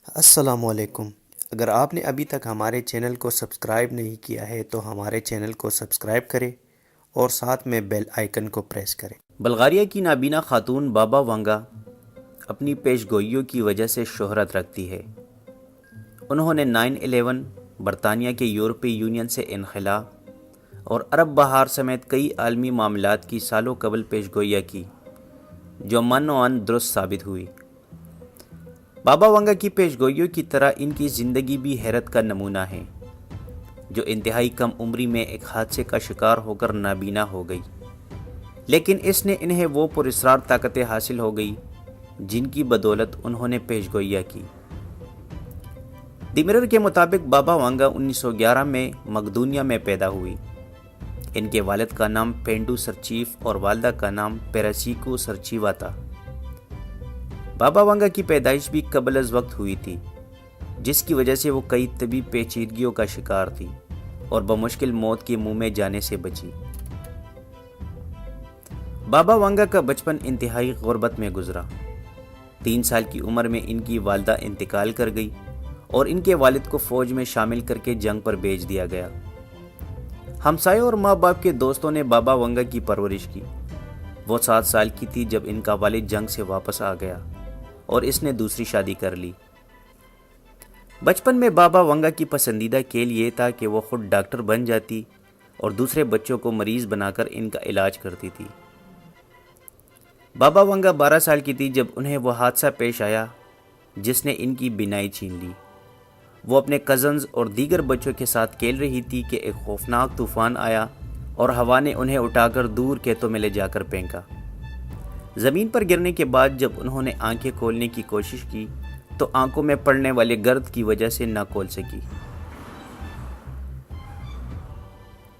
السلام علیکم۔ اگر آپ نے ابھی تک ہمارے چینل کو سبسکرائب نہیں کیا ہے تو ہمارے چینل کو سبسکرائب کریں اور ساتھ میں بیل آئیکن کو پریس کریں۔ بلغاریہ کی نابینا خاتون بابا وانگا اپنی پیش گوئیوں کی وجہ سے شہرت رکھتی ہے۔ انہوں نے 9/11، برطانیہ کے یورپی یونین سے انخلا اور عرب بہار سمیت کئی عالمی معاملات کی سالوں قبل پیش گوئیاں کی جو من و عن درست ثابت ہوئی۔ بابا وانگا کی پیش گوئیوں کی طرح ان کی زندگی بھی حیرت کا نمونہ ہے، جو انتہائی کم عمری میں ایک حادثے کا شکار ہو کر نابینا ہو گئی، لیکن اس نے انہیں وہ پراسرار طاقتیں حاصل ہو گئی جن کی بدولت انہوں نے پیش گوئیاں کی۔ دی مرر کے مطابق بابا وانگا 1911 میں مقدونیہ میں پیدا ہوئی۔ ان کے والد کا نام پینڈو سرچیف اور والدہ کا نام پیراسیکو سرچیوا تھا۔ بابا وانگا کی پیدائش بھی قبل از وقت ہوئی تھی، جس کی وجہ سے وہ کئی طبی پیچیدگیوں کا شکار تھی اور بمشکل موت کے منہ میں جانے سے بچی۔ بابا وانگا کا بچپن انتہائی غربت میں گزرا۔ 3 سال کی عمر میں ان کی والدہ انتقال کر گئی اور ان کے والد کو فوج میں شامل کر کے جنگ پر بھیج دیا گیا۔ ہمسایوں اور ماں باپ کے دوستوں نے بابا وانگا کی پرورش کی۔ وہ 7 سال کی تھی جب ان کا والد جنگ سے واپس آ گیا اور اس نے دوسری شادی کر لی۔ بچپن میں بابا وانگا کی پسندیدہ کھیل یہ تھا کہ وہ خود ڈاکٹر بن جاتی اور دوسرے بچوں کو مریض بنا کر ان کا علاج کرتی تھی۔ بابا وانگا 12 سال کی تھی جب انہیں وہ حادثہ پیش آیا جس نے ان کی بینائی چھین لی۔ وہ اپنے کزنز اور دیگر بچوں کے ساتھ کھیل رہی تھی کہ ایک خوفناک طوفان آیا اور ہوا نے انہیں اٹھا کر دور کھیتوں میں لے جا کر پھینکا۔ زمین پر گرنے کے بعد جب انہوں نے آنکھیں کھولنے کی کوشش کی تو آنکھوں میں پڑنے والے گرد کی وجہ سے نہ کھول سکی،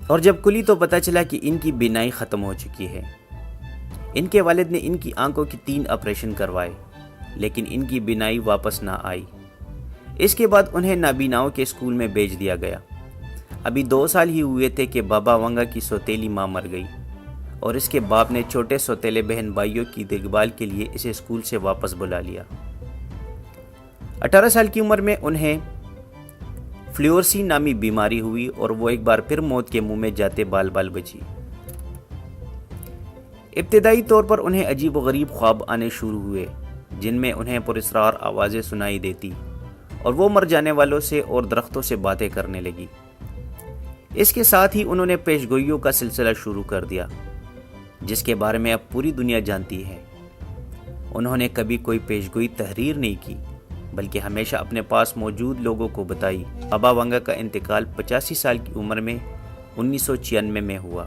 اور جب کھلی تو پتہ چلا کہ ان کی بینائی ختم ہو چکی ہے۔ ان کے والد نے ان کی آنکھوں کی 3 آپریشن کروائے، لیکن ان کی بینائی واپس نہ آئی۔ اس کے بعد انہیں نابیناؤں کے اسکول میں بھیج دیا گیا۔ ابھی 2 سال ہی ہوئے تھے کہ بابا وانگا کی سوتیلی ماں مر گئی اور اس کے باپ نے چھوٹے سوتیلے بہن بھائیوں کی دیکھ بھال کے لیے اسے اسکول سے واپس بلا لیا۔ 18 سال کی عمر میں انہیں فلیورسی نامی بیماری ہوئی اور وہ ایک بار پھر موت کے منہ میں جاتے بال بال بچی۔ ابتدائی طور پر انہیں عجیب و غریب خواب آنے شروع ہوئے جن میں انہیں پراسرار آوازیں سنائی دیتی اور وہ مر جانے والوں سے اور درختوں سے باتیں کرنے لگی۔ اس کے ساتھ ہی انہوں نے پیش گوئیوں کا سلسلہ شروع کر دیا جس کے بارے میں اب پوری دنیا جانتی ہے۔ انہوں نے کبھی کوئی پیش گوئی تحریر نہیں کی بلکہ ہمیشہ اپنے پاس موجود لوگوں کو بتائی۔ بابا وانگا کا انتقال 85 سال کی عمر میں 1996 میں ہوا۔